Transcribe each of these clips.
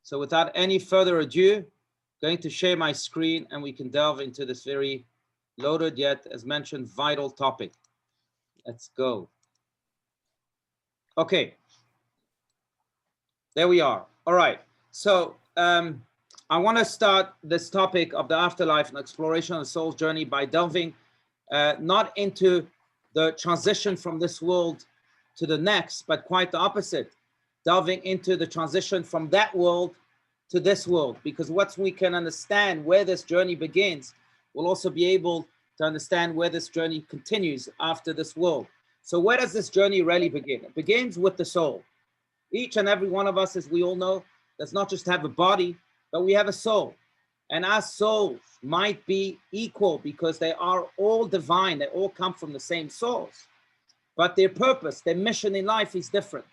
So without any further ado, going to share my screen and we can delve into this very loaded yet, as mentioned, vital topic. Let's go. Okay. There we are. All right. So I want to start this topic of the afterlife and exploration of the soul's journey by delving not into the transition from this world to the next, but quite the opposite, delving into the transition from that world to this world. Because once we can understand where this journey begins, we'll also be able to understand where this journey continues after this world. So where does this journey really begin? It begins with the soul. Each and every one of us, as we all know, does not just have a body, but we have a soul. And our souls might be equal because they are all divine. They all come from the same source. But their purpose, their mission in life is different.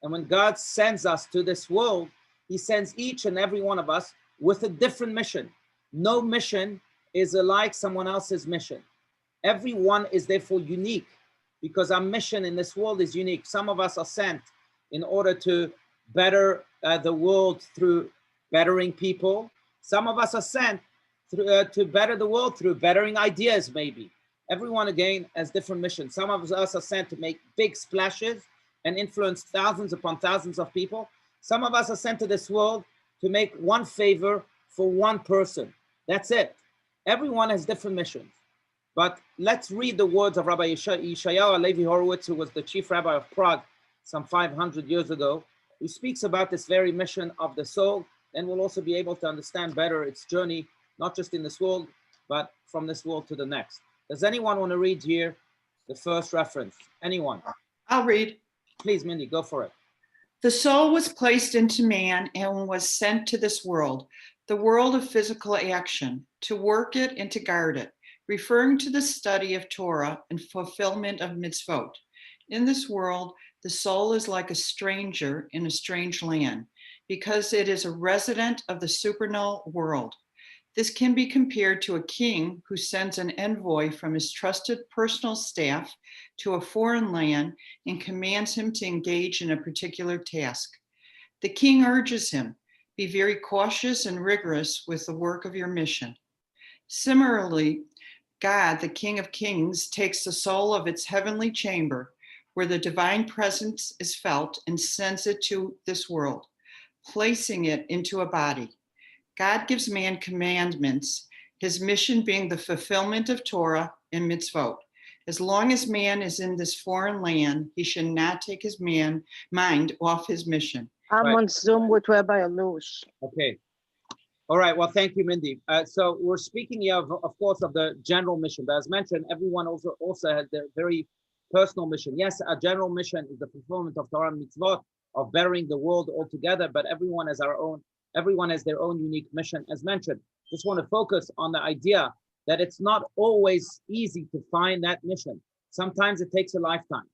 And when God sends us to this world, he sends each and every one of us with a different mission. No mission is alike someone else's mission. Everyone is therefore unique because our mission in this world is unique. Some of us are sent in order to better the world through bettering people. Some of us are sent through, to better the world through bettering ideas, maybe. Everyone, again, has different missions. Some of us are sent to make big splashes and influence thousands upon thousands of people. Some of us are sent to this world to make one favor for one person. That's it. Everyone has different missions. But let's read the words of Rabbi Yeshayahu Levi Horowitz, who was the chief rabbi of Prague some 500 years ago, who speaks about this very mission of the soul. And we'll also be able to understand better its journey, not just in this world, but from this world to the next. Does anyone want to read here the first reference? Anyone? I'll read. Please, Mindy, go for it. The soul was placed into man and was sent to this world, the world of physical action, to work it and to guard it, referring to the study of Torah and fulfillment of mitzvot. In this world, the soul is like a stranger in a strange land, because it is a resident of the supernal world. This can be compared to a king who sends an envoy from his trusted personal staff to a foreign land and commands him to engage in a particular task. The king urges him, be very cautious and rigorous with the work of your mission. Similarly, God, the King of Kings, takes the soul of its heavenly chamber, where the divine presence is felt, and sends it to this world, placing it into a body. God gives man commandments, his mission being the fulfillment of Torah and mitzvot. As long as man is in this foreign land, he should not take his mind off his mission. I'm on Zoom with Rabbi Allouche. Okay. All right. Well, thank you, Mindy. So we're speaking here, of course, of the general mission. But as mentioned, everyone also has their very personal mission. Yes, a general mission is the fulfillment of Torah and mitzvot, of bettering the world altogether, but everyone has their own unique mission. As mentioned, just want to focus on the idea that it's not always easy to find that mission. Sometimes it takes a lifetime.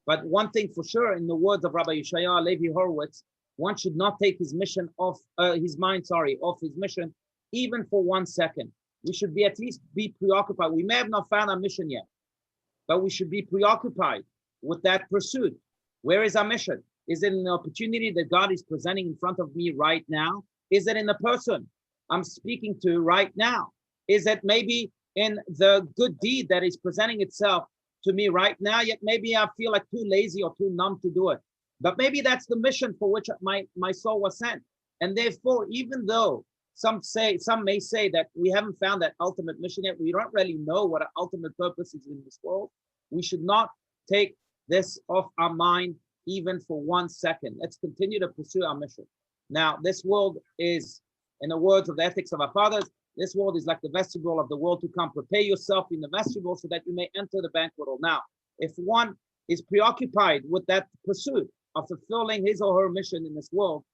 But one thing for sure, in the words of Rabbi Yeshayahu Levi Horowitz, one should not take his mission off his mission, even for 1 second. We should be at least be preoccupied. We may have not found our mission yet, but we should be preoccupied with that pursuit. Where is our mission? Is it an opportunity that God is presenting in front of me right now? Is it in the person I'm speaking to right now? Is it maybe in the good deed that is presenting itself to me right now, yet maybe I feel like too lazy or too numb to do it? But maybe that's the mission for which my soul was sent. And therefore, even though some may say that we haven't found that ultimate mission yet, we don't really know what our ultimate purpose is in this world, we should not take this off our mind even for 1 second. Let's continue to pursue our mission. Now, this world is, in the words of the ethics of our fathers, this world is like the vestibule of the world to come. Prepare yourself in the vestibule so that you may enter the banquet hall. Now, if one is preoccupied with that pursuit of fulfilling his or her mission in this world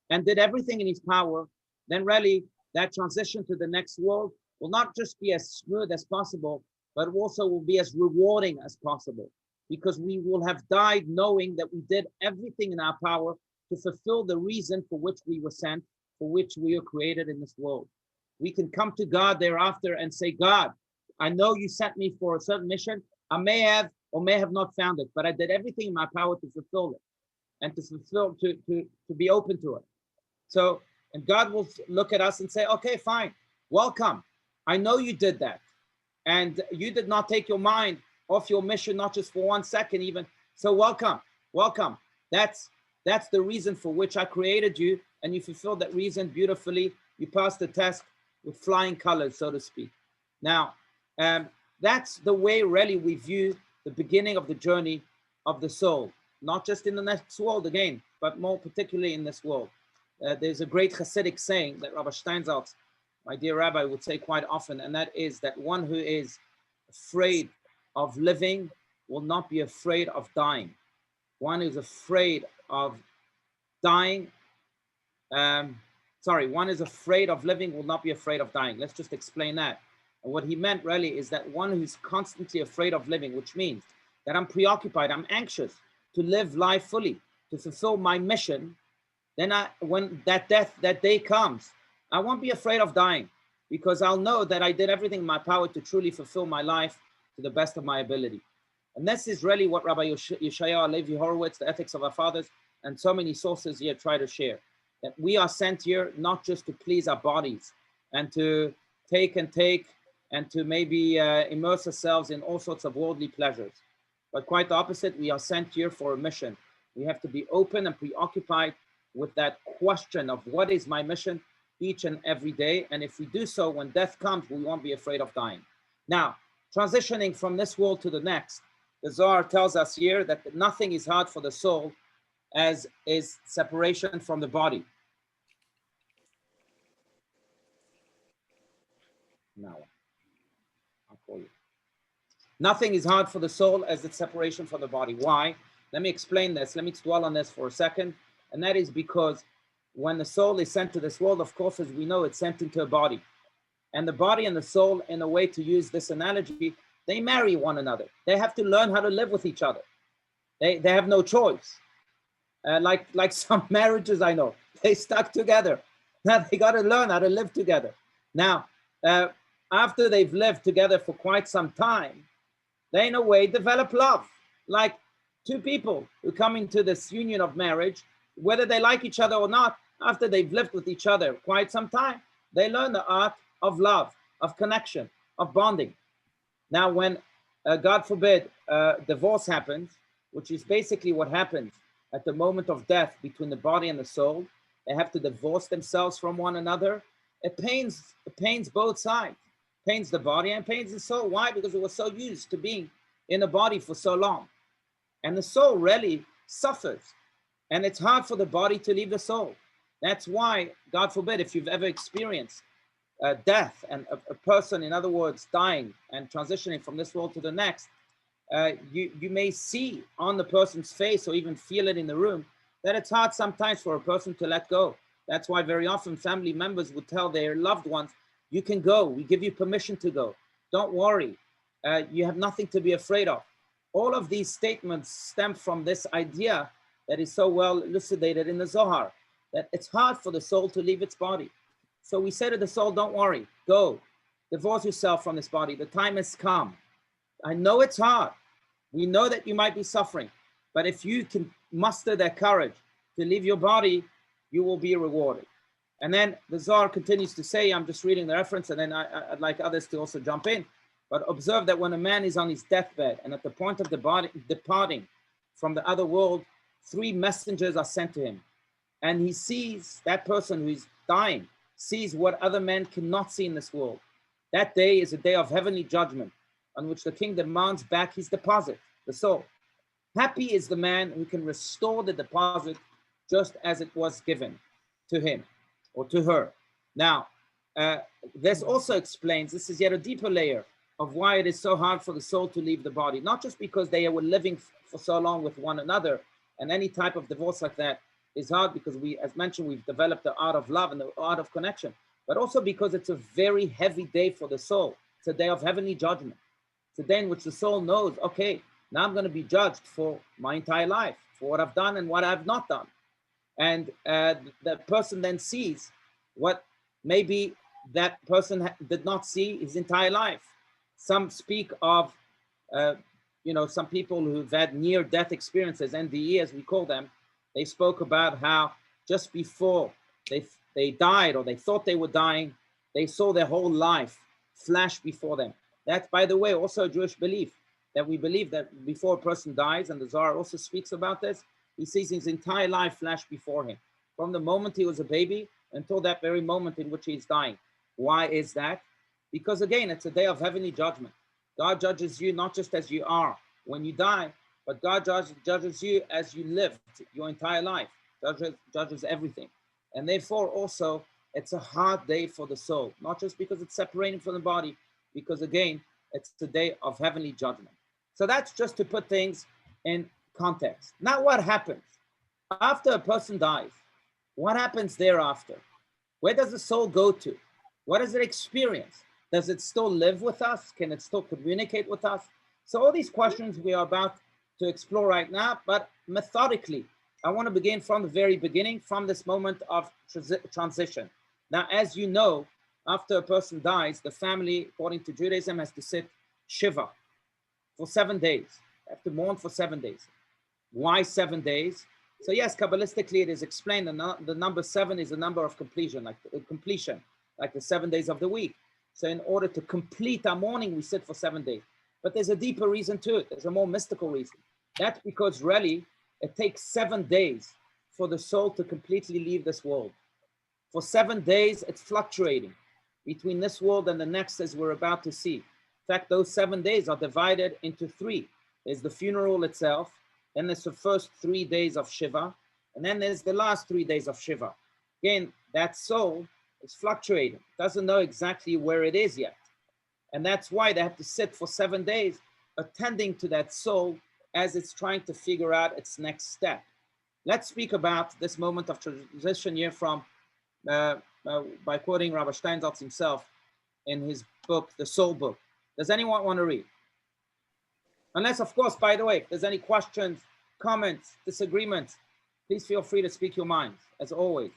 and did everything in his power, then really that transition to the next world will not just be as smooth as possible, but also will be as rewarding as possible, because we will have died knowing that we did everything in our power to fulfill the reason for which we were sent, for which we were created in this world. We can come to God thereafter and say, God, I know you sent me for a certain mission. I may have or may have not found it, but I did everything in my power to fulfill it and to be open to it. So And God will look at us and say, okay, fine, welcome. I know you did that. And you did not take your mind off your mission, not just for 1 second even. So welcome, welcome. That's the reason for which I created you. And you fulfilled that reason beautifully. You passed the test with flying colors, so to speak. Now, that's the way really we view the beginning of the journey of the soul, not just in the next world again, but more particularly in this world. There's a great Hasidic saying that Rabbi Steinsaltz, my dear rabbi, would say quite often, and that is that one who is afraid of living will not be afraid of dying. One who's afraid of dying, one is afraid of living will not be afraid of dying. Let's just explain that. And what he meant really is that one who's constantly afraid of living, which means that I'm preoccupied, I'm anxious to live life fully, to fulfill my mission, then when that day comes, I won't be afraid of dying, because I'll know that I did everything in my power to truly fulfill my life to the best of my ability. And this is really what Rabbi Yeshayahu Levi Horowitz, the Ethics of Our Fathers, and so many sources here try to share. That we are sent here not just to please our bodies and to take and to maybe immerse ourselves in all sorts of worldly pleasures, but quite the opposite. We are sent here for a mission. We have to be open and preoccupied with that question of what is my mission each and every day. And if we do so, when death comes, we won't be afraid of dying. Now, transitioning from this world to the next, the Zohar tells us here that nothing is hard for the soul as is separation from the body. Now, I'll call you. Nothing is hard for the soul as its separation from the body. Why? Let me explain this. Let me dwell on this for a second. And that is because when the soul is sent to this world, of course, as we know, it's sent into a body. And the body and the soul, in a way to use this analogy, they marry one another. They have to learn how to live with each other. They have no choice. Like some marriages I know, they stuck together. Now they got to learn how to live together. Now, after they've lived together for quite some time, they in a way develop love. Like two people who come into this union of marriage, whether they like each other or not, after they've lived with each other quite some time, they learn the art of love, of connection, of bonding. Now, when, God forbid, divorce happens, which is basically what happens at the moment of death between the body and the soul, they have to divorce themselves from one another. It pains both sides. It pains the body and pains the soul. Why? Because it was so used to being in the body for so long. And the soul really suffers. And it's hard for the body to leave the soul. That's why, God forbid, if you've ever experienced death and a person, in other words, dying and transitioning from this world to the next, you may see on the person's face or even feel it in the room that it's hard sometimes for a person to let go. That's why very often family members would tell their loved ones, you can go, we give you permission to go. Don't worry, you have nothing to be afraid of. All of these statements stem from this idea that is so well elucidated in the Zohar, that it's hard for the soul to leave its body. So we say to the soul, don't worry, go, divorce yourself from this body. The time has come. I know it's hard. We know that you might be suffering, but if you can muster that courage to leave your body, you will be rewarded. And then the Zohar continues to say, I'm just reading the reference, and then I'd like others to also jump in, but observe that when a man is on his deathbed and at the point of the body departing from the other world, 3 messengers are sent to him. And he sees, that person who is dying, sees what other men cannot see in this world. That day is a day of heavenly judgment on which the king demands back his deposit, the soul. Happy is the man who can restore the deposit just as it was given to him or to her. Now, this also explains, this is yet a deeper layer of why it is so hard for the soul to leave the body, not just because they were living for so long with one another, and any type of divorce like that is hard because we, as mentioned, we've developed the art of love and the art of connection, but also because it's a very heavy day for the soul. It's a day of heavenly judgment. It's a day in which the soul knows, okay, now I'm going to be judged for my entire life, for what I've done and what I've not done. And the person then sees what maybe that person did not see his entire life. Some speak of, some people who've had near-death experiences, NDE as we call them. They spoke about how just before they they died or they thought they were dying, they saw their whole life flash before them. That's, by the way, also a Jewish belief, that we believe that before a person dies, and the Zohar also speaks about this, he sees his entire life flash before him, from the moment he was a baby until that very moment in which he is dying. Why is that? Because again, it's a day of heavenly judgment. God judges you not just as you are when you die, but God judges you as you lived your entire life, judges everything. And therefore also, it's a hard day for the soul, not just because it's separating from the body, because again, it's a day of heavenly judgment. So that's just to put things in context. Now what happens? After a person dies, what happens thereafter? Where does the soul go to? What does it experience? Does it still live with us? Can it still communicate with us? So all these questions we are about to explore right now, but methodically, I want to begin from the very beginning, from this moment of transition. Now, as you know, after a person dies, the family, according to Judaism, has to sit Shiva for 7 days. They have to mourn for 7 days. Why 7 days? So yes, Kabbalistically, it is explained that the number 7 is a number of completion, like the 7 days of the week. So in order to complete our mourning, we sit for 7 days. But there's a deeper reason to it. There's a more mystical reason. That's because really, it takes 7 days for the soul to completely leave this world. For 7 days, it's fluctuating between this world and the next, as we're about to see. In fact, those 7 days are divided into 3. There's the funeral itself, then there's the first 3 days of Shiva, and then there's the last 3 days of Shiva. Again, that soul is fluctuating, doesn't know exactly where it is yet. And that's why they have to sit for 7 days attending to that soul as it's trying to figure out its next step. Let's speak about this moment of transition here from, by quoting Rabbi Steinsaltz himself in his book, The Soul Book. Does anyone want to read? Unless, of course, by the way, if there's any questions, comments, disagreements, please feel free to speak your minds, as always.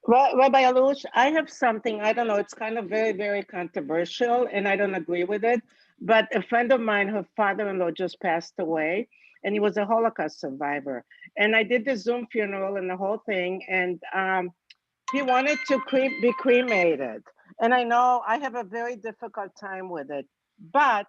Rabbi Allouche, I have something, I don't know, it's kind of very, very controversial and I don't agree with it, but a friend of mine, her father-in-law just passed away and he was a Holocaust survivor. And I did the Zoom funeral and the whole thing, and he wanted to be cremated. And I know I have a very difficult time with it, but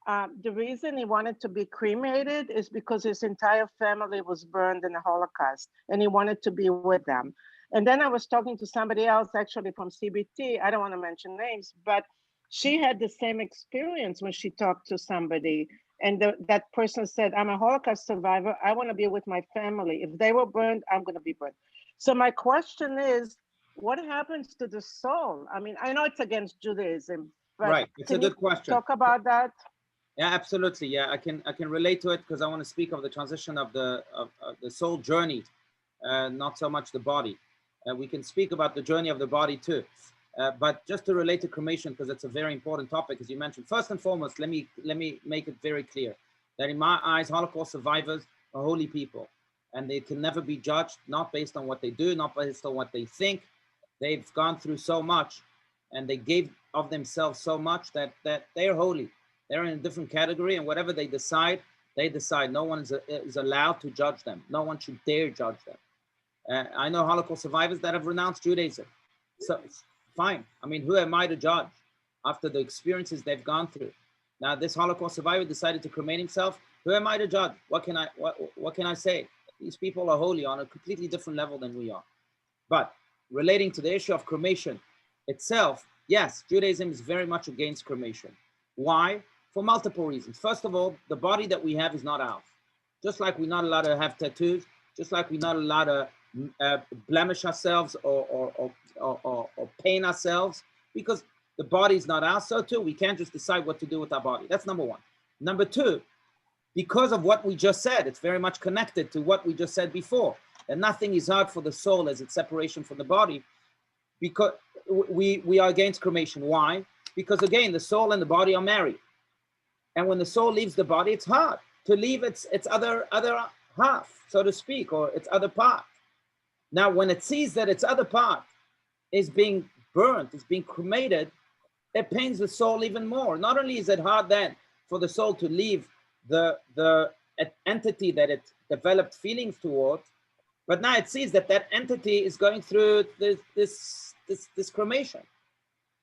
the reason he wanted to be cremated is because his entire family was burned in the Holocaust and he wanted to be with them. And then I was talking to somebody else actually from CBT, I don't want to mention names, but she had the same experience when she talked to somebody. And that person said, I'm a Holocaust survivor, I want to be with my family. If they were burned, I'm going to be burned. So my question is, what happens to the soul? I mean, I know it's against Judaism, but right, it's a good question. Talk about that. Yeah, absolutely. Yeah, I can relate to it because I want to speak of the transition of the soul journey, not so much the body. We can speak about the journey of the body too, but just to relate to cremation, because it's a very important topic, as you mentioned. First and foremost, let me make it very clear that in my eyes, Holocaust survivors are holy people, and they can never be judged not based on what they do, not based on what they think. They've gone through so much, and they gave of themselves so much that they're holy. They're in a different category, and whatever they decide, they decide. No one is allowed to judge them. No one should dare judge them. I know Holocaust survivors that have renounced Judaism. So it's fine. I mean, who am I to judge after the experiences they've gone through? Now, this Holocaust survivor decided to cremate himself. Who am I to judge? What can I say? These people are holy on a completely different level than we are. But relating to the issue of cremation itself, yes, Judaism is very much against cremation. Why? For multiple reasons. First of all, the body that we have is not ours. Just like we're not allowed to have tattoos, just like we're not allowed to blemish ourselves or pain ourselves, because the body is not ours. So too, we can't just decide what to do with our body. That's number one. Number two, because of what we just said, it's very much connected to what we just said before, that nothing is hard for the soul as its separation from the body, because we are against cremation. Why? Because again, the soul and the body are married. And when the soul leaves the body, it's hard to leave its other half, so to speak, or its other part. Now, when it sees that its other part is being burnt, is being cremated, it pains the soul even more. Not only is it hard then for the soul to leave the entity that it developed feelings towards, But now it sees that that entity is going through this cremation,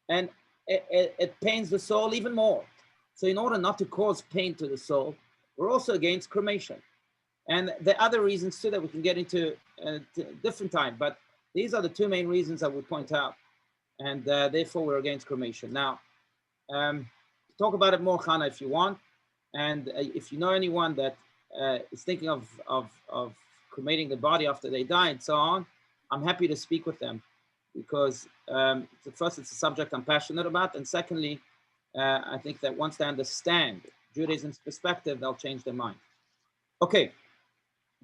and it pains the soul even more. So in order not to cause pain to the soul, we're also against cremation. And the other reasons too that we can get into a different time, but these are the two main reasons I would point out. And therefore we're against cremation. Now, talk about it more, Chana, if you want. And if you know anyone that is thinking of cremating the body after they die and so on, I'm happy to speak with them, because first, it's a subject I'm passionate about. And secondly, I think that once they understand Judaism's perspective, they'll change their mind. Okay,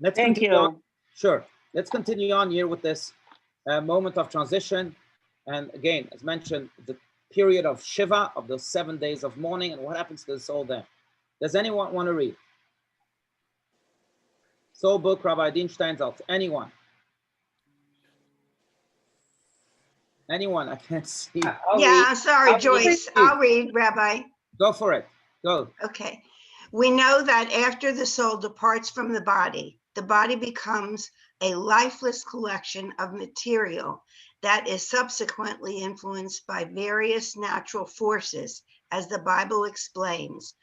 let's continue on. Sure, let's continue on here with this moment of transition. And again, as mentioned, the period of Shiva, of those 7 days of mourning, and what happens to the soul then. Does anyone want to read? Soul book, Rabbi Dean Steinsaltz. Anyone? Anyone? I can't see. Sorry, Joyce. I'll read, Rabbi. Go for it. Go. Okay. We know that after the soul departs from the body becomes a lifeless collection of material that is subsequently influenced by various natural forces, as the Bible explains.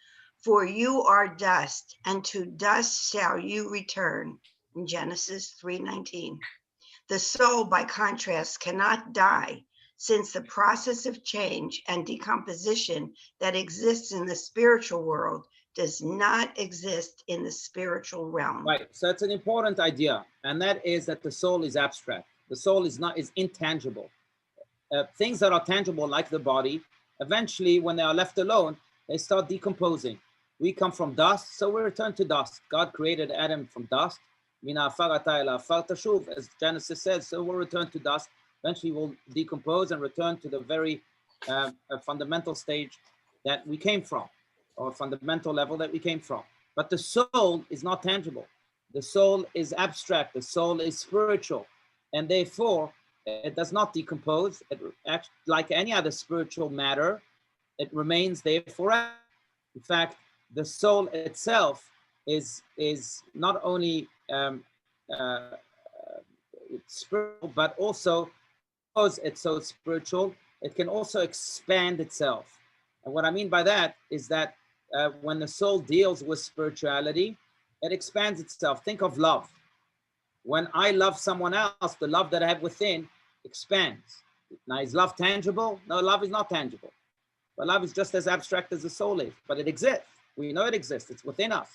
For you are dust, and to dust shall you return, in Genesis 3:19. The soul, by contrast, cannot die, since the process of change and decomposition that exists in the spiritual world does not exist in the spiritual realm. Right. So it's an important idea, and that is that the soul is abstract. The soul is intangible. Things that are tangible, like the body, eventually, when they are left alone, they start decomposing. We come from dust, so we return to dust. God created Adam from dust. As Genesis says, so we'll return to dust. Eventually, we'll decompose and return to the very fundamental stage that we came from, or fundamental level that we came from. But the soul is not tangible. The soul is abstract. The soul is spiritual. And therefore, it does not decompose. It acts like any other spiritual matter. It remains there forever. In fact, the soul itself is not only spiritual, but also, because it's so spiritual, it can also expand itself. And what I mean by that is that when the soul deals with spirituality, it expands itself. Think of love. When I love someone else, the love that I have within expands. Now, is love tangible? No, love is not tangible. But love is just as abstract as the soul is, but it exists. We know it exists. It's within us.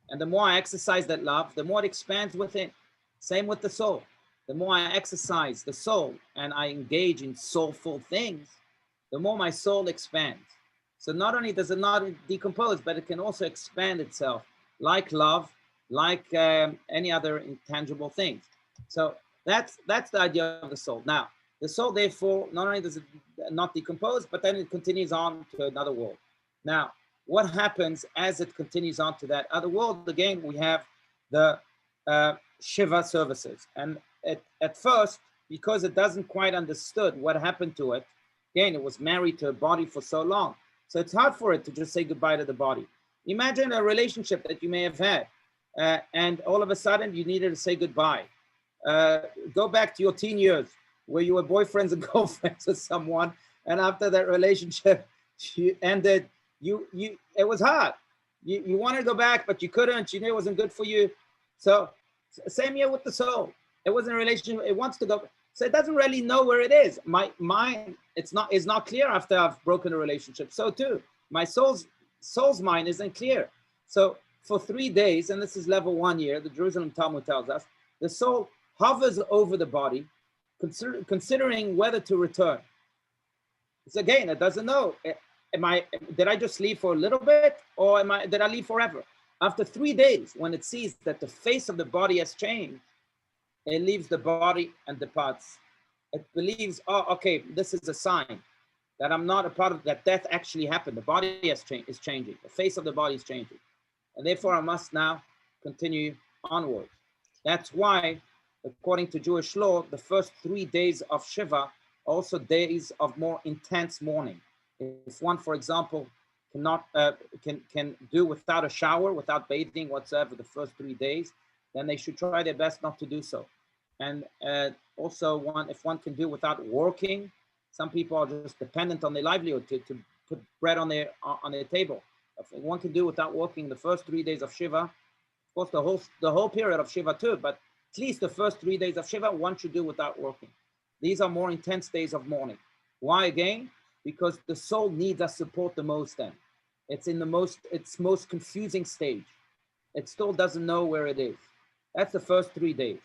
And the more I exercise that love, the more it expands within. Same with the soul. The more I exercise the soul and I engage in soulful things, the more my soul expands. So not only does it not decompose, but it can also expand itself, like love, like any other intangible things. So that's the idea of the soul. Now, the soul, therefore, not only does it not decompose, but then it continues on to another world. Now, what happens as it continues on to that other world? Again, we have the Shiva services. And at first, because it doesn't quite understood what happened to it, again, it was married to a body for so long. So it's hard for it to just say goodbye to the body. Imagine a relationship that you may have had, and all of a sudden you needed to say goodbye. Go back to your teen years where you were boyfriends and girlfriends with someone, and after that relationship ended, it was hard. You wanted to go back, but you couldn't. You knew it wasn't good for you. So same here with the soul. It wasn't a relationship. It wants to go. So it doesn't really know where it is. My mind, it's not clear after I've broken a relationship. So too, my soul's mind isn't clear. So for 3 days, and this is level 1 here, the Jerusalem Talmud tells us, the soul hovers over the body, considering whether to return. So again, it doesn't know. Did I just leave for a little bit, or did I leave forever? After 3 days, when it sees that the face of the body has changed, it leaves the body and departs. It believes, oh, okay, this is a sign that I'm not a part of that. Death actually happened. The body is changing. The face of the body is changing. And therefore I must now continue onward. That's why, according to Jewish law, the first 3 days of Shiva are also days of more intense mourning. If one, for example, can do without a shower, without bathing whatsoever the first 3 days, then they should try their best not to do so. And also, if one can do without working, some people are just dependent on their livelihood to put bread on their table. If one can do without working the first 3 days of Shiva, of course the whole period of Shiva too, but at least the first 3 days of Shiva, one should do without working. These are more intense days of mourning. Why again? Because the soul needs our support the most then. It's in its most confusing stage. It still doesn't know where it is. That's the first 3 days.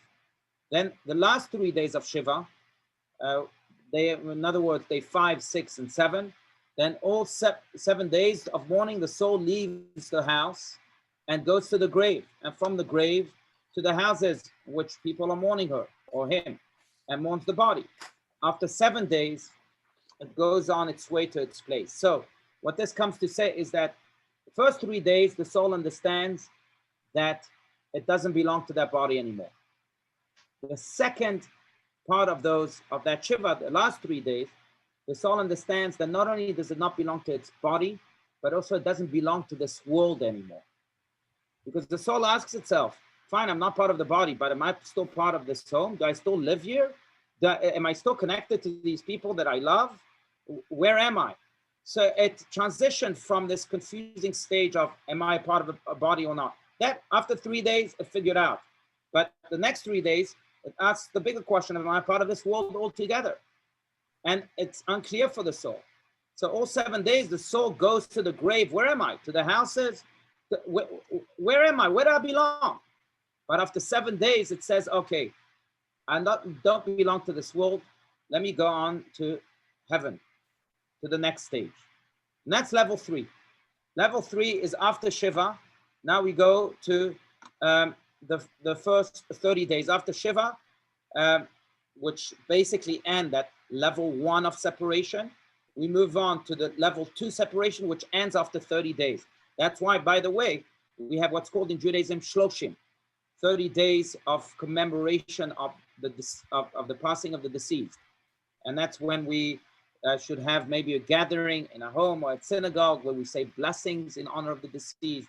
Then the last 3 days of Shiva, in other words, day 5, 6, and 7, then all 7 days of mourning, the soul leaves the house and goes to the grave, and from the grave to the houses which people are mourning her or him, and mourns the body. After 7 days, it goes on its way to its place. So what this comes to say is that the first 3 days, the soul understands that it doesn't belong to that body anymore. The second part of that Shiva, the last 3 days, the soul understands that not only does it not belong to its body, but also it doesn't belong to this world anymore. Because the soul asks itself, fine, I'm not part of the body, but am I still part of this home? Do I still live here? Am I still connected to these people that I love? Where am I? So it transitioned from this confusing stage of, am I part of a body or not? That after 3 days, it figured out. But the next 3 days, it asks the bigger question, am I part of this world altogether? And it's unclear for the soul. So all 7 days, the soul goes to the grave. Where am I? To the houses? Where am I? Where do I belong? But after 7 days, it says, okay, I don't belong to this world. Let me go on to heaven, to the next stage. And that's level 3. Level 3 is after Shiva. Now we go to the first 30 days after Shiva, which basically end at level 1 of separation. We move on to the level 2 separation, which ends after 30 days. That's why, by the way, we have what's called in Judaism shloshim, 30 days of commemoration of the passing of the deceased. And that's when we should have maybe a gathering in a home or at synagogue where we say blessings in honor of the deceased.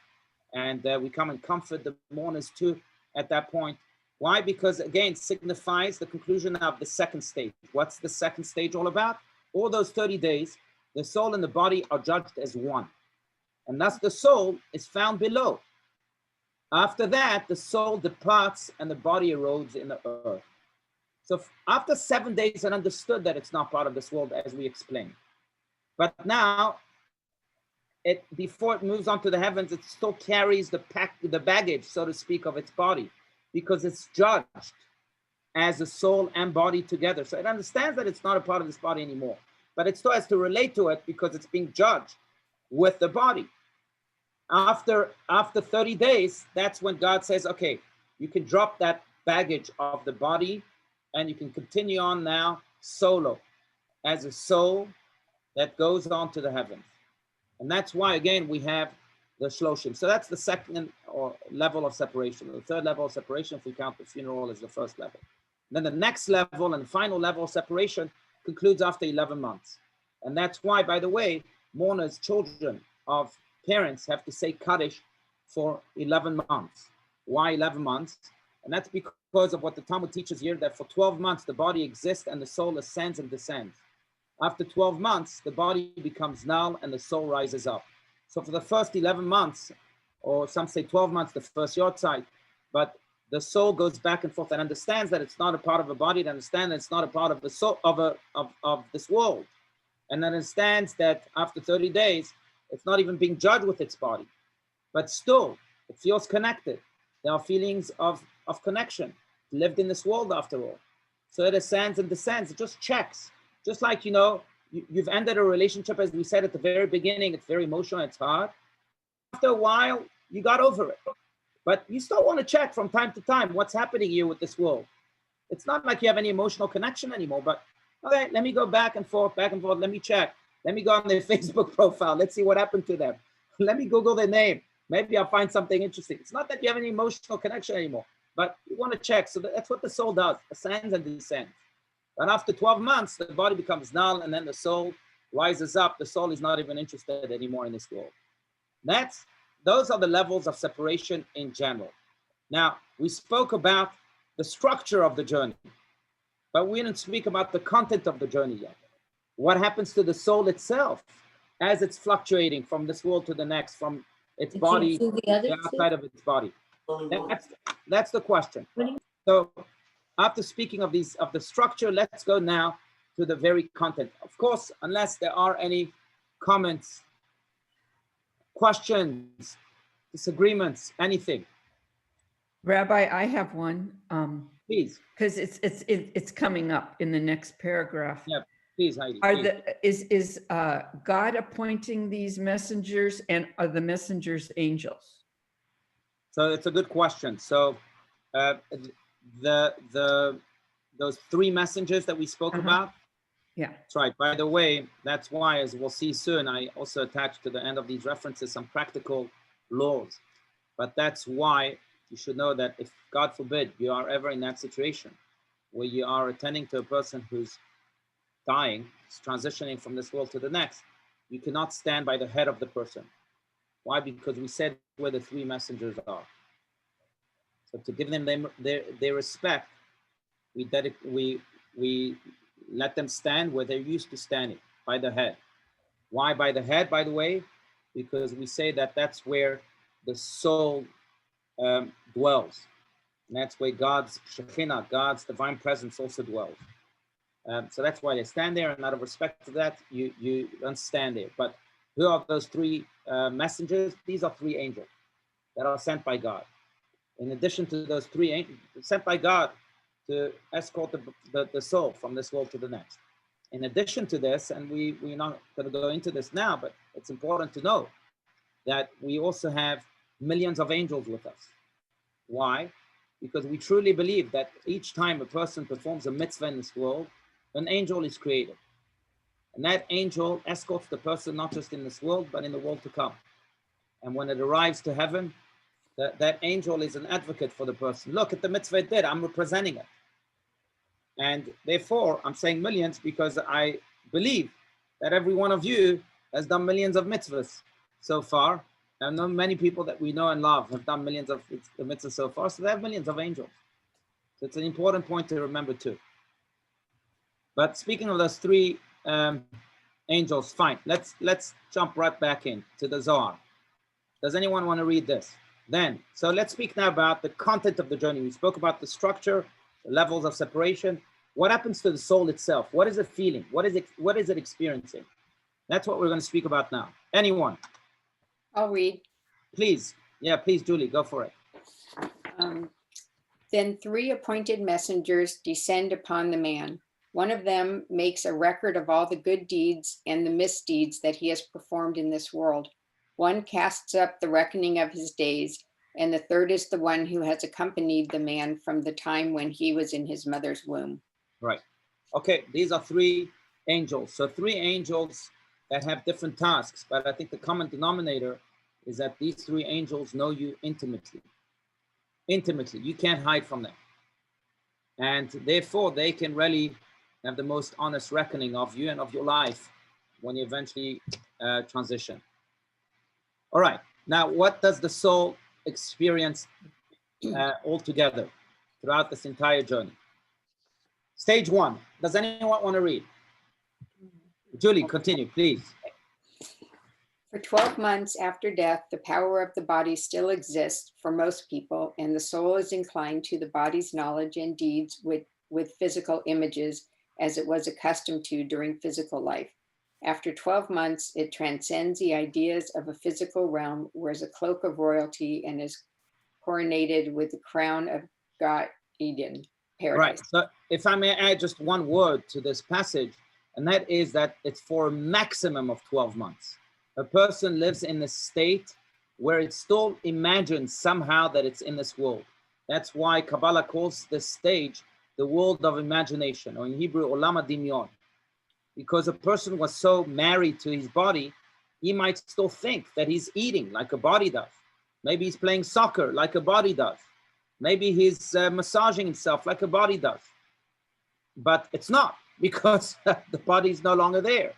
And we come and comfort the mourners too at that point. Why? Because again, it signifies the conclusion of the second stage. What's the second stage all about? All those 30 days, the soul and the body are judged as one. And thus the soul is found below. After that, the soul departs and the body erodes in the earth. So after 7 days, it understood that it's not part of this world, as we explained. But now, before it moves on to the heavens, it still carries the baggage, so to speak, of its body, because it's judged as a soul and body together. So it understands that it's not a part of this body anymore, but it still has to relate to it because it's being judged with the body. After 30 days, that's when God says, okay, you can drop that baggage of the body and you can continue on now solo as a soul that goes on to the heavens. And that's why, again, we have the shloshim. So that's the second level of separation. The third level of separation, if we count the funeral, is the first level. And then the next level and the final level of separation concludes after 11 months. And that's why, by the way, mourners, children of parents have to say Kaddish for 11 months. Why 11 months? And that's because of what the Talmud teaches here, that for 12 months, the body exists and the soul ascends and descends. After 12 months, the body becomes null and the soul rises up. So for the first 11 months, or some say 12 months, the first yortzeit, but the soul goes back and forth and understands that it's not a part of a body, it understands that it's not a part of the soul of this world, and understands that after 30 days, it's not even being judged with its body, but still it feels connected. There are feelings of connection, lived in this world after all. So it ascends and descends, it just checks. Just like, you've ended a relationship, as we said at the very beginning, it's very emotional, it's hard. After a while, you got over it. But you still want to check from time to time what's happening here with this world. It's not like you have any emotional connection anymore, but okay, let me go back and forth, let me check. Let me go on their Facebook profile, let's see what happened to them. Let me Google their name. Maybe I'll find something interesting. It's not that you have any emotional connection anymore, but you want to check. So that's what the soul does, ascends and descends. And after 12 months, the body becomes null and then the soul rises up. The soul is not even interested anymore in this world. Those are the levels of separation in general. Now, We spoke about the structure of the journey, but we didn't speak about the content of the journey yet. What happens to the soul itself as it's fluctuating from this world to the next, from its body to the outside of its body? That's the question. So after speaking of the structure, let's go now to the very content. Of course, unless there are any comments, questions, disagreements, anything. Rabbi, I have one. Please. Because it's coming up in the next paragraph. Yeah, please, Heidi. Is God appointing these messengers, and are the messengers angels? So it's a good question. So those three messengers that we spoke about. Yeah. That's right. By the way, that's why, as we'll see soon, I also attached to the end of these references some practical laws. But that's why you should know that if, God forbid, you are ever in that situation where you are attending to a person who's dying, is transitioning from this world to the next, you cannot stand by the head of the person. Why? Because we said where the three messengers are. So to give them their respect, we let them stand where they're used to standing, by the head. Why by the head, by the way? Because we say that that's where the soul dwells. And that's where God's Shekhinah, God's divine presence also dwells. So that's why they stand there, and out of respect to that, you don't stand there. But who are those three messengers? These are three angels that are sent by God. In addition to those three angels sent by God to escort the soul from this world to the next. In addition to this, and we're not going to go into this now, but it's important to know that we also have millions of angels with us. Why? Because we truly believe that each time a person performs a mitzvah in this world, an angel is created. And that angel escorts the person not just in this world, but in the world to come. And when it arrives to heaven, that angel is an advocate for the person. Look at the mitzvah it did, I'm representing it. And therefore, I'm saying millions because I believe that every one of you has done millions of mitzvahs so far. I know many people that we know and love have done millions of mitzvahs so far, so they have millions of angels. So it's an important point to remember too. But speaking of those three angels, fine. Let's jump right back in to the Zohar. Does anyone want to read this? Then, so let's speak now about the content of the journey. We spoke about the structure, the levels of separation. What happens to the soul itself? What is it feeling? What is it experiencing? That's what we're going to speak about now. Anyone? I'll read. Please. Yeah, please, Julie, go for it. Then three appointed messengers descend upon the man. One of them makes a record of all the good deeds and the misdeeds that he has performed in this world. One casts up the reckoning of his days, and the third is the one who has accompanied the man from the time when he was in his mother's womb. Right. Okay, these are three angels. So three angels that have different tasks, but I think the common denominator is that these three angels know you intimately. Intimately, you can't hide from them. And therefore, they can really have the most honest reckoning of you and of your life when you eventually transition. All right, now what does the soul experience altogether throughout this entire journey? Stage one, does anyone want to read? Julie, continue, please. For 12 months after death, the power of the body still exists for most people, and the soul is inclined to the body's knowledge and deeds with physical images as it was accustomed to during physical life. After 12 months, it transcends the ideas of a physical realm, wears a cloak of royalty, and is coronated with the crown of God Eden, paradise. Right, so if I may add just one word to this passage, and that is that it's for a maximum of 12 months. A person lives in a state where it still imagines somehow that it's in this world. That's why Kabbalah calls this stage the world of imagination, or in Hebrew, Olam HaDimyon. Because a person was so married to his body, he might still think that he's eating like a body does. Maybe he's playing soccer like a body does. Maybe he's massaging himself like a body does. But it's not, because the body is no longer there.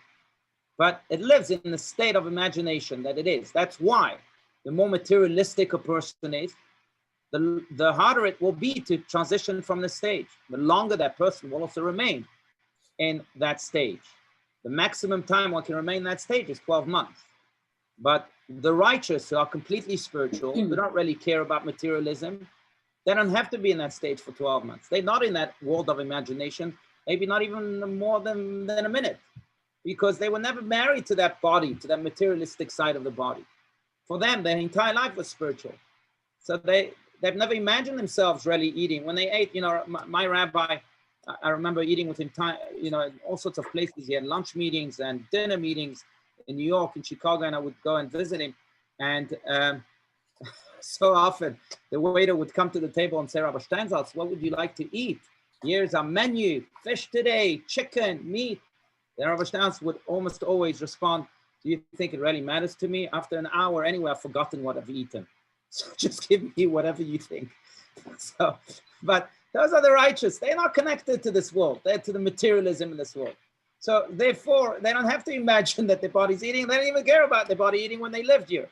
But it lives in the state of imagination that it is. That's why the more materialistic a person is, the harder it will be to transition from the stage. The longer that person will also remain in that stage. The maximum time one can remain in that stage is 12 months. But the righteous who are completely spiritual, who don't really care about materialism, they don't have to be in that stage for 12 months. They're not in that world of imagination, maybe not even more than a minute, because they were never married to that body, to that materialistic side of the body. For them, their entire life was spiritual. So they've never imagined themselves really eating. When they ate, my rabbi, I remember eating with him, all sorts of places. He had lunch meetings and dinner meetings in New York and Chicago, and I would go and visit him. And so often the waiter would come to the table and say, Rabbi Steinsaltz, what would you like to eat? Here's our menu: fish today, chicken, meat. The Rabbi Steinsaltz would almost always respond, do you think it really matters to me? After an hour anyway, I've forgotten what I've eaten. So just give me whatever you think. So, but those are the righteous. They're not connected to this world. They're to the materialism in this world. So therefore, they don't have to imagine that their body's eating. They don't even care about their body eating when they lived here.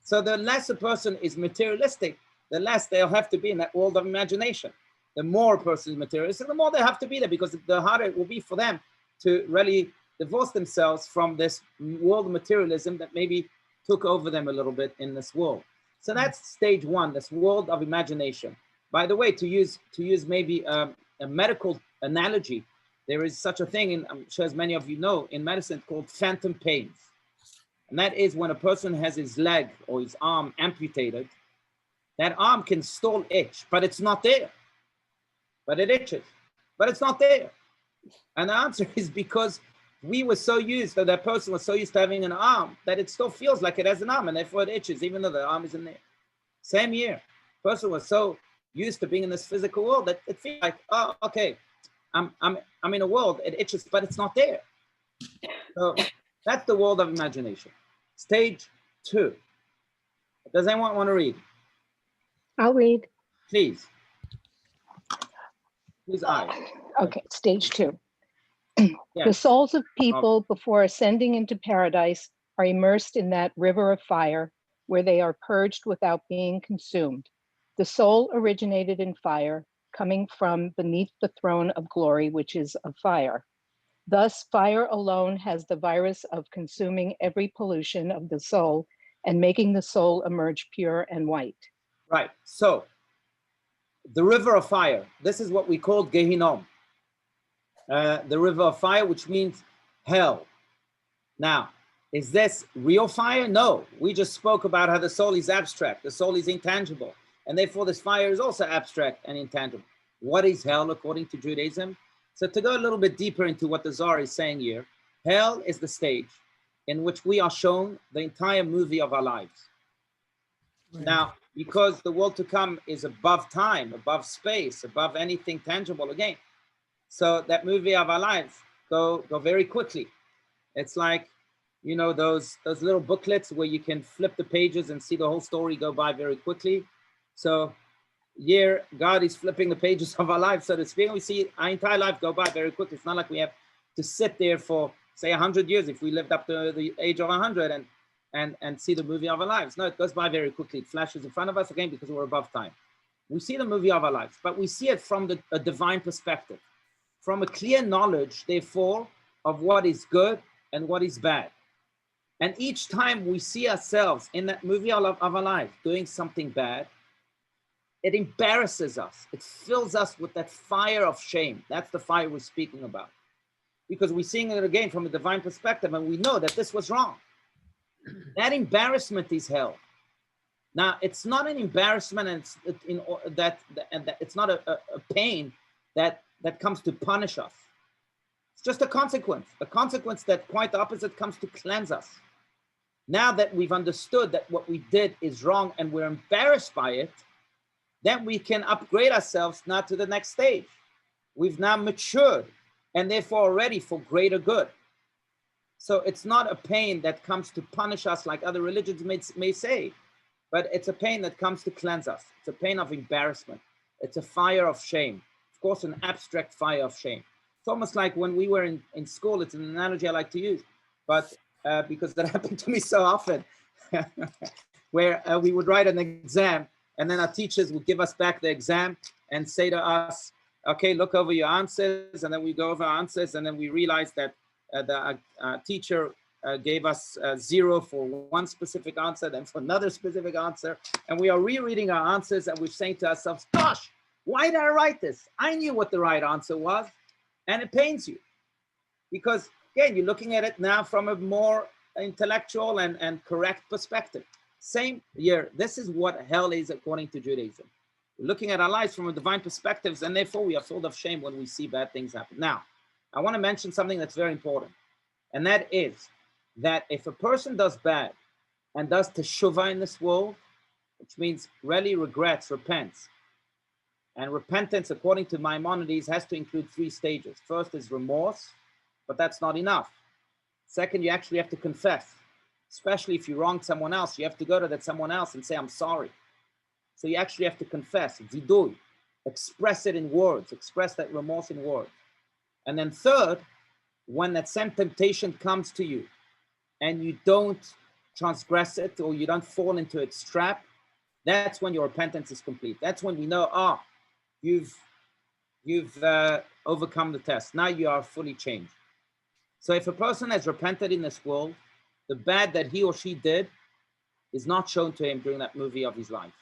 So the less a person is materialistic, the less they'll have to be in that world of imagination. The more a person is materialistic, the more they have to be there, because the harder it will be for them to really divorce themselves from this world of materialism that maybe took over them a little bit in this world. So that's stage one, this world of imagination. By the way, to use maybe a medical analogy, there is such a thing, and I'm sure as many of you know, in medicine called phantom pains. And that is when a person has his leg or his arm amputated, that arm can still itch, but it's not there. But it itches, but it's not there. And the answer is because we were so used, that person was so used to having an arm, that it still feels like it has an arm, and therefore it itches, even though the arm isn't there. Same year, person was so used to being in this physical world that it feels like, oh, okay, I'm in a world, it itches, but it's not there. So that's the world of imagination. Stage 2. Does anyone want to read? I'll read. Please. Please, I. Okay, stage 2. Yes. The souls of people before ascending into paradise are immersed in that river of fire where they are purged without being consumed. The soul originated in fire, coming from beneath the throne of glory, which is of fire. Thus, fire alone has the virus of consuming every pollution of the soul and making the soul emerge pure and white. Right. So, the river of fire, this is what we call Gehinnom. The river of fire, which means hell. Now, is this real fire? No. We just spoke about how the soul is abstract. The soul is intangible. And therefore, this fire is also abstract and intangible. What is hell according to Judaism? So to go a little bit deeper into what the Zohar is saying here, hell is the stage in which we are shown the entire movie of our lives. Right. Now, because the world to come is above time, above space, above anything tangible again. So that movie of our lives go very quickly. It's like, you know, those little booklets where you can flip the pages and see the whole story go by very quickly. So here, God is flipping the pages of our lives, so to speak. We see our entire life go by very quickly. It's not like we have to sit there for, say, 100 years if we lived up to the age of 100 and see the movie of our lives. No, it goes by very quickly. It flashes in front of us again because we're above time. We see the movie of our lives, but we see it from a divine perspective, from a clear knowledge, therefore, of what is good and what is bad. And each time we see ourselves in that movie of our life doing something bad, it embarrasses us. It fills us with that fire of shame. That's the fire we're speaking about. Because we're seeing it again from a divine perspective, and we know that this was wrong. That embarrassment is hell. Now, it's not an embarrassment, and it's not a pain that comes to punish us. It's just a consequence that quite the opposite comes to cleanse us. Now that we've understood that what we did is wrong and we're embarrassed by it, then we can upgrade ourselves now to the next stage. We've now matured and therefore are ready for greater good. So it's not a pain that comes to punish us like other religions may say, but it's a pain that comes to cleanse us. It's a pain of embarrassment. It's a fire of shame. Of course, an abstract fire of shame. It's almost like when we were in school. It's an analogy I like to use, but because that happened to me so often, where we would write an exam And then our teachers would give us back the exam and say to us, okay, look over your answers. And then we go over our answers, and then we realize that the teacher gave us 0 for one specific answer, then for another specific answer. And we are rereading our answers, and we're saying to ourselves, gosh, why did I write this? I knew what the right answer was. And it pains you. Because, again, you're looking at it now from a more intellectual and correct perspective. Same year, this is what hell is according to Judaism. We're looking at our lives from a divine perspective, and therefore we are filled of shame when we see bad things happen. Now, I want to mention something that's very important, and that is that if a person does bad and does teshuvah in this world, which means really regrets, repents, and repentance, according to Maimonides, has to include 3 stages. First is remorse, but that's not enough. Second, you actually have to confess. Especially if you wronged someone else, you have to go to that someone else and say, I'm sorry. So you actually have to confess, vidui, express it in words, express that remorse in words. And then third, when that same temptation comes to you and you don't transgress it or you don't fall into its trap, that's when your repentance is complete. That's when we know, you've overcome the test. Now you are fully changed. So if a person has repented in this world, the bad that he or she did is not shown to him during that movie of his life.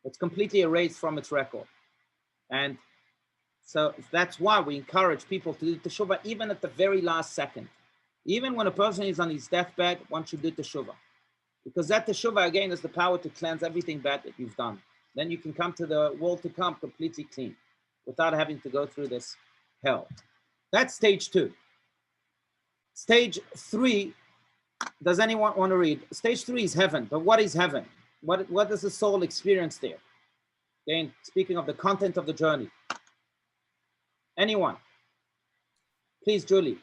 It's completely erased from its record. And so that's why we encourage people to do teshuvah even at the very last second. Even when a person is on his deathbed, one should do teshuvah. Because that teshuvah, again, has the power to cleanse everything bad that you've done. Then you can come to the world to come completely clean without having to go through this hell. That's stage 2. Stage 3, does anyone want to read? Stage 3 is heaven, but what is heaven? What does the soul experience there? Again, speaking of the content of the journey. Anyone? Please, Julie.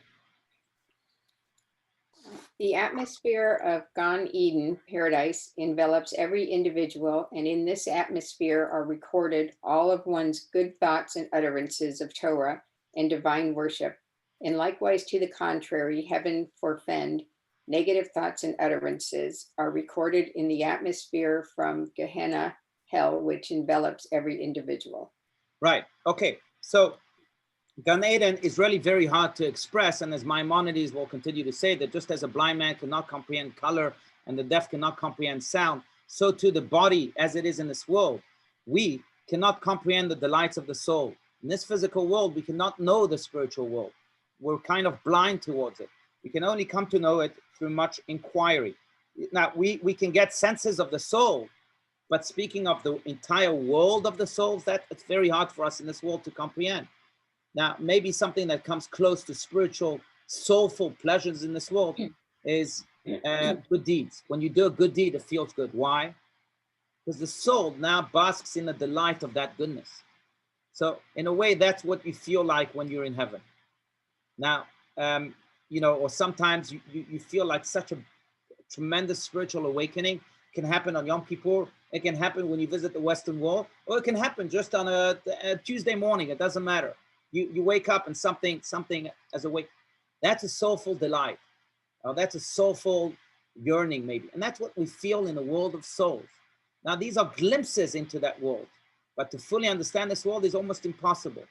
The atmosphere of Gan Eden, paradise, envelops every individual, and in this atmosphere are recorded all of one's good thoughts and utterances of Torah and divine worship. And likewise to the contrary, heaven forfend, negative thoughts and utterances are recorded in the atmosphere from Gehenna, hell, which envelops every individual. Right. Okay. So Gan Eden is really very hard to express, and as Maimonides will continue to say, that just as a blind man cannot comprehend color and the deaf cannot comprehend sound, so too the body as it is in this world, we cannot comprehend the delights of the soul. In this physical world, we cannot know the spiritual world. We're kind of blind towards it. We can only come to know it through much inquiry. Now, we can get senses of the soul, but speaking of the entire world of the souls, that it's very hard for us in this world to comprehend. Now, maybe something that comes close to spiritual, soulful pleasures in this world is good deeds. When you do a good deed, it feels good. Why? Because the soul now basks in the delight of that goodness. So in a way, that's what you feel like when you're in heaven. Now, or sometimes you feel like such a tremendous spiritual awakening. It can happen on Yom Kippur. It can happen when you visit the Western Wall, or it can happen just on a Tuesday morning. It doesn't matter. You wake up and something as a wake. That's a soulful delight. That's a soulful yearning, maybe. And that's what we feel in the world of souls. Now, these are glimpses into that world. But to fully understand this world is almost impossible.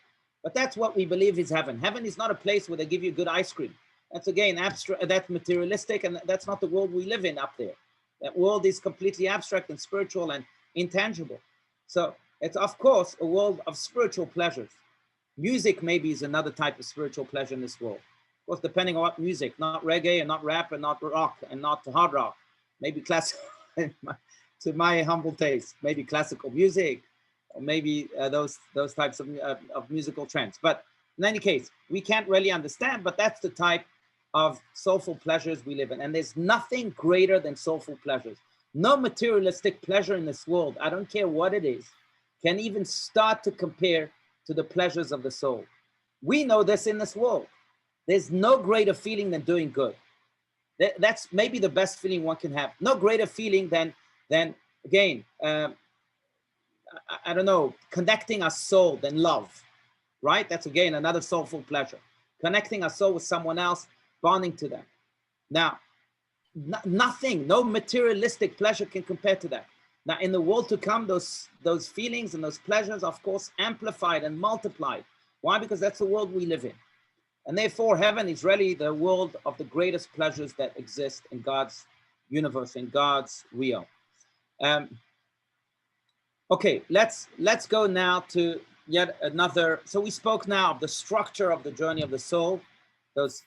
But that's what we believe is heaven. Heaven is not a place where they give you good ice cream. That's, again, abstract, that's materialistic, and that's not the world we live in up there. That world is completely abstract and spiritual and intangible. So it's, of course, a world of spiritual pleasures. Music maybe is another type of spiritual pleasure in this world. Of course, depending on what music, not reggae and not rap and not rock and not hard rock. Maybe classical, to my humble taste, maybe classical music, or maybe those types of musical trends. But in any case, we can't really understand, but that's the type of soulful pleasures we live in. And there's nothing greater than soulful pleasures. No materialistic pleasure in this world, I don't care what it is, can even start to compare to the pleasures of the soul. We know this in this world. There's no greater feeling than doing good. That's maybe the best feeling one can have. No greater feeling than again, I don't know, connecting our soul than love, right? That's, again, another soulful pleasure. Connecting our soul with someone else, bonding to them. Now, nothing, no materialistic pleasure can compare to that. Now, in the world to come, those feelings and those pleasures, of course, amplified and multiplied. Why? Because that's the world we live in. And therefore, heaven is really the world of the greatest pleasures that exist in God's universe, in God's realm. Okay, let's go now to yet another. So we spoke now of the structure of the journey of the soul, those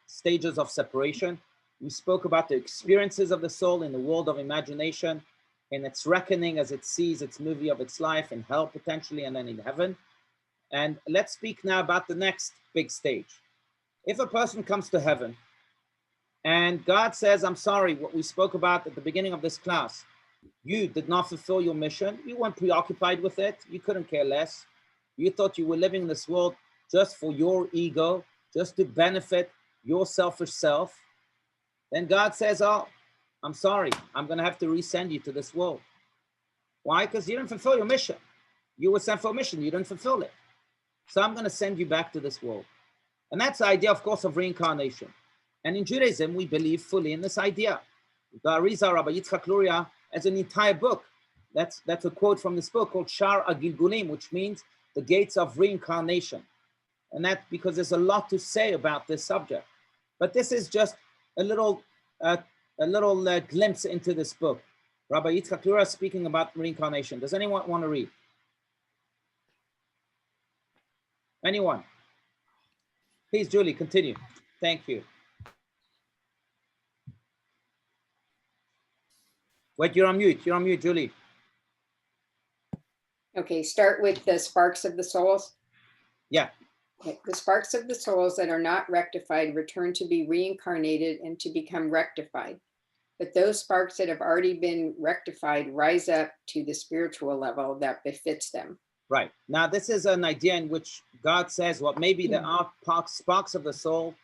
stages of separation. We spoke about the experiences of the soul in the world of imagination, in its reckoning as it sees its movie of its life in hell potentially, and then in heaven. And let's speak now about the next big stage. If a person comes to heaven and God says, I'm sorry, what we spoke about at the beginning of this class, you did not fulfill your mission. You weren't preoccupied with it. You couldn't care less. You thought you were living in this world just for your ego, just to benefit your selfish self. Then God says, oh, I'm sorry. I'm going to have to resend you to this world. Why? Because you didn't fulfill your mission. You were sent for a mission. You didn't fulfill it. So I'm going to send you back to this world. And that's the idea, of course, of reincarnation. And in Judaism, we believe fully in this idea. The Arizal, Rabbi Yitzchak Luria, has an entire book. That's a quote from this book called Shar Agilgulim, which means the gates of reincarnation. And that's because there's a lot to say about this subject. But this is just a little glimpse into this book. Rabbi Yitzchak Luria speaking about reincarnation. Does anyone want to read? Anyone? Please, Julie, continue. Thank you. Wait, you're on mute. You're on mute, Julie. Okay, start with the sparks of the souls. Yeah. Okay. The sparks of the souls that are not rectified return to be reincarnated and to become rectified. But those sparks that have already been rectified rise up to the spiritual level that befits them. Right. Now, this is an idea in which God says, well, maybe there are sparks of the soul,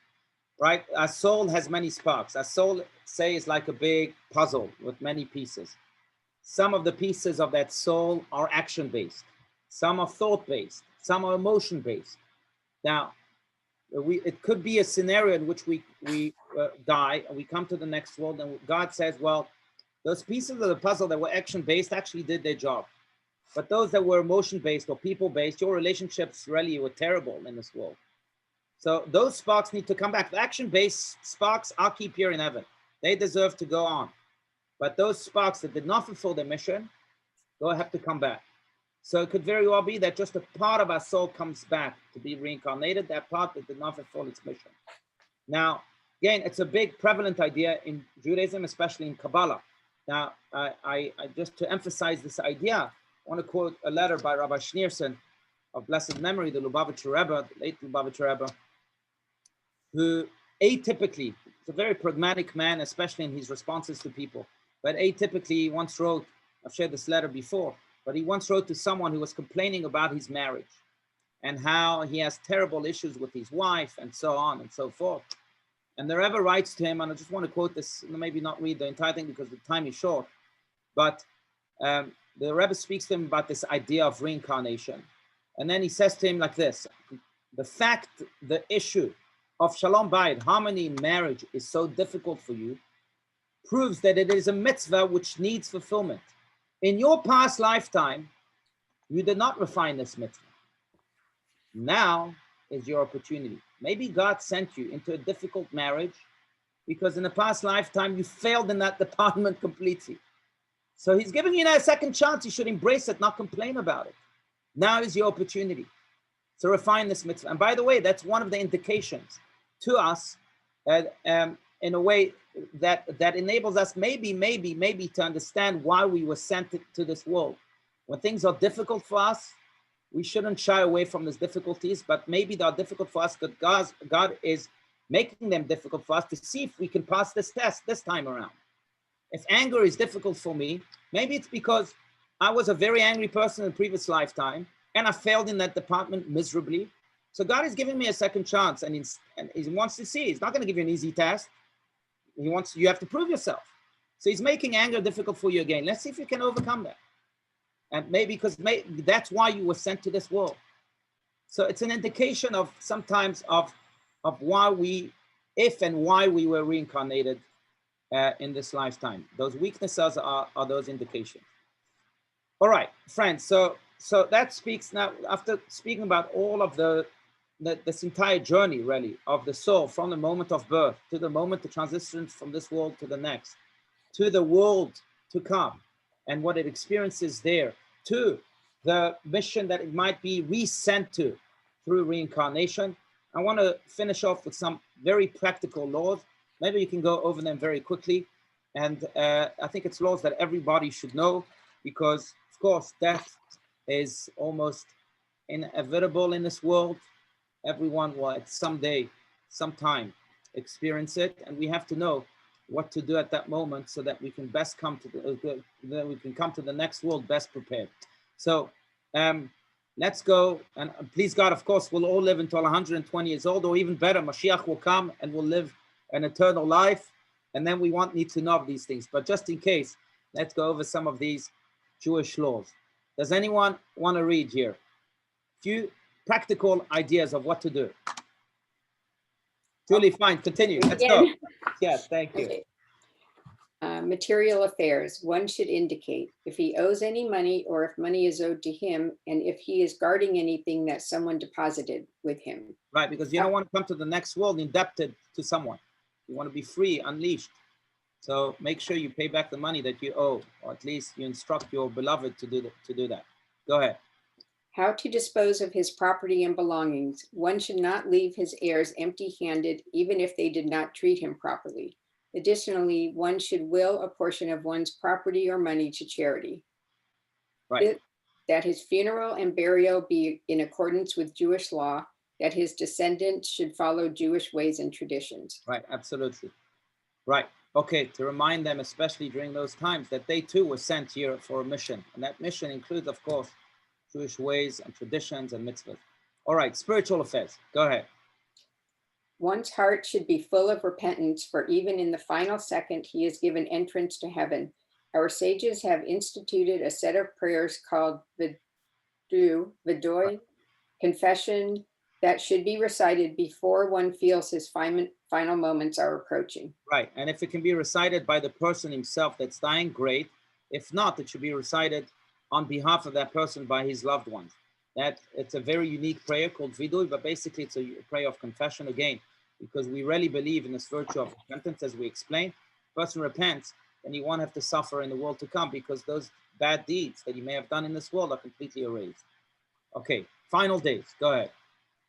right? Our soul has many sparks. Our soul, say, is like a big puzzle with many pieces. Some of the pieces of that soul are action-based. Some are thought-based. Some are emotion-based. Now, it could be a scenario in which we die and we come to the next world and God says, well, those pieces of the puzzle that were action-based actually did their job. But those that were emotion-based or people-based, your relationships really were terrible in this world. So those sparks need to come back. The action-based sparks I'll keep here in heaven. They deserve to go on. But those sparks that did not fulfill their mission, they'll have to come back. So it could very well be that just a part of our soul comes back to be reincarnated, that part that did not fulfill its mission. Now, again, it's a big prevalent idea in Judaism, especially in Kabbalah. Now, I just to emphasize this idea, I want to quote a letter by Rabbi Schneerson of blessed memory, the Lubavitcher Rebbe, the late Lubavitcher Rebbe, who atypically, is a very pragmatic man, especially in his responses to people, but atypically he once wrote, I've shared this letter before, but he once wrote to someone who was complaining about his marriage and how he has terrible issues with his wife and so on and so forth. And the Rebbe writes to him, and I just want to quote this, maybe not read the entire thing because the time is short, but the Rebbe speaks to him about this idea of reincarnation. And then he says to him like this, the issue of Shalom Bayit, harmony in marriage, is so difficult for you, proves that it is a mitzvah which needs fulfillment. In your past lifetime, you did not refine this mitzvah. Now is your opportunity. Maybe God sent you into a difficult marriage because in the past lifetime, you failed in that department completely. So he's giving you now a second chance. You should embrace it, not complain about it. Now is your opportunity to refine this mitzvah. And by the way, that's one of the indications to us in a way that enables us maybe to understand why we were sent to this world. When things are difficult for us, we shouldn't shy away from these difficulties, but maybe they are difficult for us because God is making them difficult for us to see if we can pass this test this time around. If anger is difficult for me, maybe it's because I was a very angry person in a previous lifetime and I failed in that department miserably. So God is giving me a second chance and he wants to see. He's not going to give you an easy test. You have to prove yourself. So he's making anger difficult for you again. Let's see if you can overcome that. And maybe that's why you were sent to this world. So it's an indication of sometimes of why we were reincarnated in this lifetime. Those weaknesses are those indications. All right, friends. So that speaks now. After speaking about all of this entire journey, really, of the soul from the moment of birth to the moment it transitions from this world to the next, to the world to come, and what it experiences there, to the mission that it might be resent to through reincarnation. I want to finish off with some very practical laws. Maybe you can go over them very quickly. And I think it's laws that everybody should know, because, of course, death is almost inevitable in this world. Everyone will at some day, sometime experience it. And we have to know what to do at that moment so that we can best come to the next world best prepared. So let's go, and please God, of course, we'll all live until 120 years old, or even better, Mashiach will come and we'll live an eternal life, and then we won't need to know of these things. But just in case, let's go over some of these Jewish laws. Does anyone want to read here? A few practical ideas of what to do. Julie, fine, continue. Let's go. Yes, thank you. Okay. Material affairs. One should indicate if he owes any money or if money is owed to him, and if he is guarding anything that someone deposited with him. Right, because you don't want to come to the next world indebted to someone. You want to be free, unleashed. So make sure you pay back the money that you owe, or at least you instruct your beloved to do that. Go ahead. How to dispose of his property and belongings. One should not leave his heirs empty-handed, even if they did not treat him properly. Additionally, one should will a portion of one's property or money to charity. Right. That his funeral and burial be in accordance with Jewish law, that his descendants should follow Jewish ways and traditions. Right, absolutely. Right. Okay, to remind them, especially during those times, that they too were sent here for a mission. And that mission includes, of course, Jewish ways and traditions and mitzvahs. All right, spiritual affairs. Go ahead. One's heart should be full of repentance, for even in the final second, he is given entrance to heaven. Our sages have instituted a set of prayers called Vidoy, confession, that should be recited before one feels his final moments are approaching. Right, and if it can be recited by the person himself that's dying, great. If not, it should be recited on behalf of that person by his loved ones. That it's a very unique prayer called Vidoy, but basically it's a prayer of confession again, because we really believe in this virtue of repentance, as we explained. Person repents, and he won't have to suffer in the world to come, because those bad deeds that he may have done in this world are completely erased. Okay, final days. Go ahead.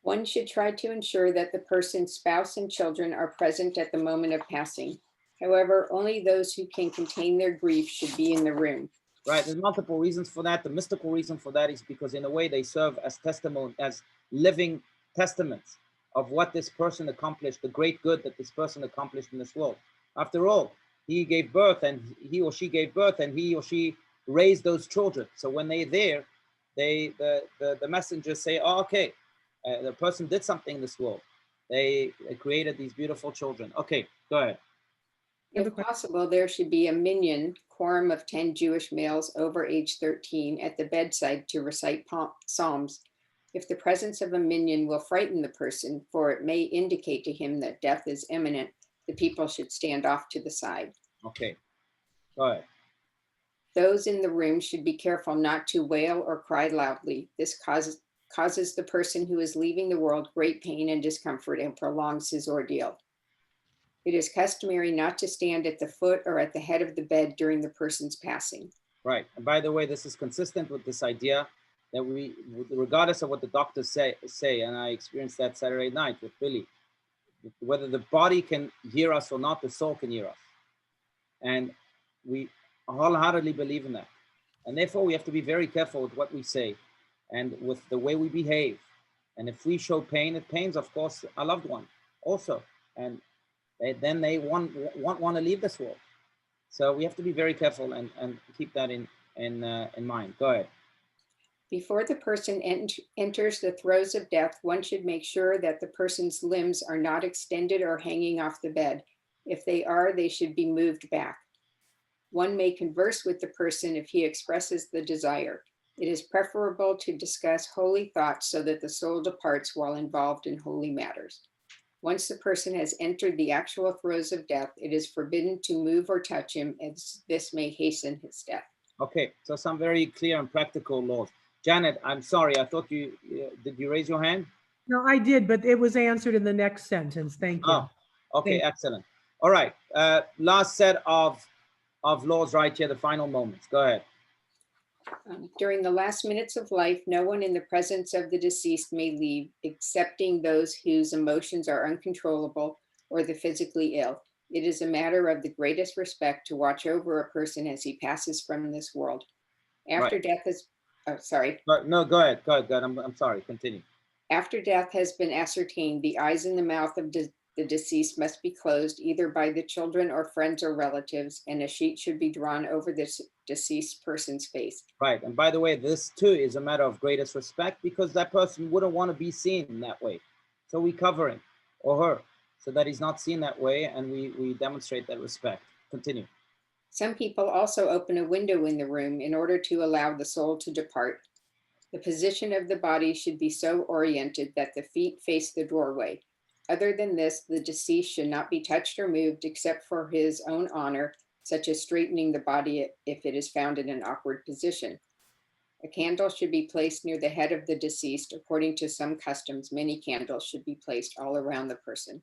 One should try to ensure that the person's spouse and children are present at the moment of passing. However, only those who can contain their grief should be in the room. Right, there's multiple reasons for that. The mystical reason for that is because in a way they serve as testimony, as living testaments of what this person accomplished, the great good that this person accomplished in this world. After all, he gave birth, and he or she gave birth, and he or she raised those children. So when they're there, the messengers say, oh, okay, the person did something in this world. They created these beautiful children. Okay, go ahead. If possible, there should be a minyan, quorum of 10 Jewish males over age 13 at the bedside to recite psalms. If the presence of a minyan will frighten the person, for it may indicate to him that death is imminent, the people should stand off to the side. Okay, go ahead. Those in the room should be careful not to wail or cry loudly. This causes the person who is leaving the world great pain and discomfort and prolongs his ordeal. It is customary not to stand at the foot or at the head of the bed during the person's passing. Right. And by the way, this is consistent with this idea that we, regardless of what the doctors say, and I experienced that Saturday night with Billy, whether the body can hear us or not, the soul can hear us. And we wholeheartedly believe in that. And therefore, we have to be very careful with what we say and with the way we behave. And if we show pain, it pains, of course, our loved one also. And then they want to leave this world. So we have to be very careful and keep that in mind. Go ahead. Before the person enters the throes of death, one should make sure that the person's limbs are not extended or hanging off the bed. If they are, they should be moved back. One may converse with the person if he expresses the desire. It is preferable to discuss holy thoughts so that the soul departs while involved in holy matters. Once the person has entered the actual throes of death, it is forbidden to move or touch him, as this may hasten his death. Okay, so some very clear and practical laws. Janet, I'm sorry, I thought did you raise your hand? No, I did, but it was answered in the next sentence. Thank you. Oh, okay, Thank you. excellent. All right, last set of laws right here, the final moments. Go ahead. During the last minutes of life, no one in the presence of the deceased may leave, excepting those whose emotions are uncontrollable or the physically ill. It is a matter of the greatest respect to watch over a person as he passes from this world. After Right. death is, sorry. No, go ahead. I'm sorry, continue. After death has been ascertained, the eyes and the mouth of the deceased must be closed either by the children or friends or relatives, and a sheet should be drawn over this deceased person's face. Right, and by the way, this too is a matter of greatest respect because that person wouldn't want to be seen in that way. So we cover him or her so that he's not seen that way, and we demonstrate that respect. Continue. Some people also open a window in the room in order to allow the soul to depart. The position of the body should be so oriented that the feet face the doorway. Other than this, the deceased should not be touched or moved except for his own honor, such as straightening the body if it is found in an awkward position. A candle should be placed near the head of the deceased. According to some customs, many candles should be placed all around the person.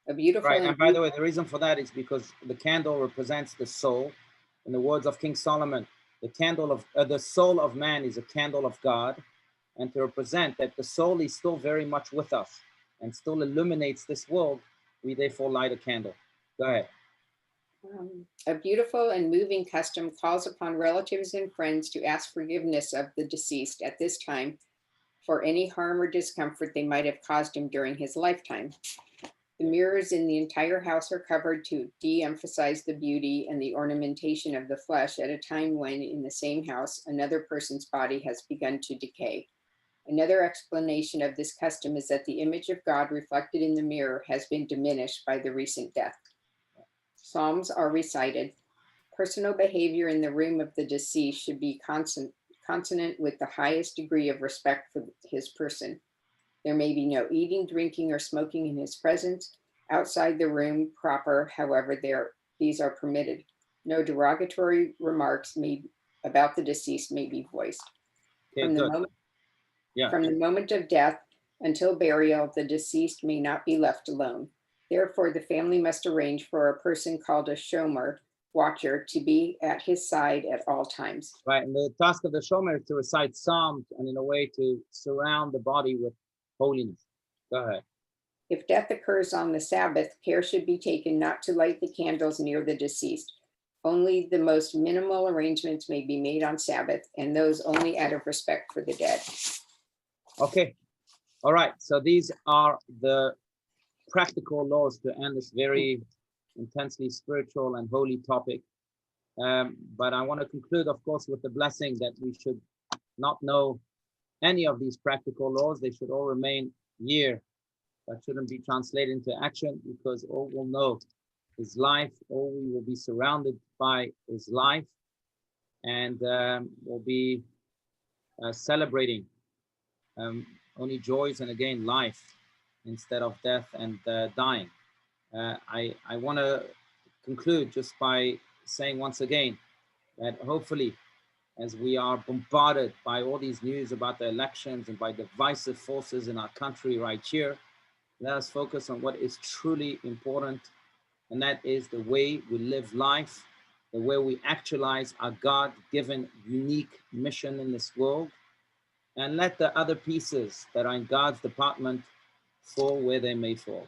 A beautiful Right, and by the way, the reason for that is because the candle represents the soul. In the words of King Solomon, the soul of man is a candle of God, and to represent that the soul is still very much with us and still illuminates this world, we therefore light a candle. Go ahead. A beautiful and moving custom calls upon relatives and friends to ask forgiveness of the deceased at this time for any harm or discomfort they might have caused him during his lifetime. The mirrors in the entire house are covered to de-emphasize the beauty and the ornamentation of the flesh at a time when, in the same house, another person's body has begun to decay. Another explanation of this custom is that the image of God reflected in the mirror has been diminished by the recent death. Psalms are recited. Personal behavior in the room of the deceased should be consonant with the highest degree of respect for his person. There may be no eating, drinking, or smoking in his presence. Outside the room proper, however, these are permitted. No derogatory remarks about the deceased may be voiced. Okay, From the moment of death until burial, the deceased may not be left alone. Therefore, the family must arrange for a person called a shomer, watcher, to be at his side at all times. Right, and the task of the shomer is to recite psalms and in a way to surround the body with holiness. Go ahead. If death occurs on the Sabbath, care should be taken not to light the candles near the deceased. Only the most minimal arrangements may be made on Sabbath, and those only out of respect for the dead. Okay, all right, so these are the practical laws to end this very intensely spiritual and holy topic. But I want to conclude, of course, with the blessing that we should not know any of these practical laws. They should all remain here, but shouldn't be translated into action, because all we'll know is life. All we will be surrounded by is life, and we'll be celebrating only joys and again life instead of death and dying. I want to conclude just by saying once again that hopefully, as we are bombarded by all these news about the elections and by divisive forces in our country right here, let us focus on what is truly important, and that is the way we live life, the way we actualize our God-given unique mission in this world, and let the other pieces that are in God's department fall where they may fall.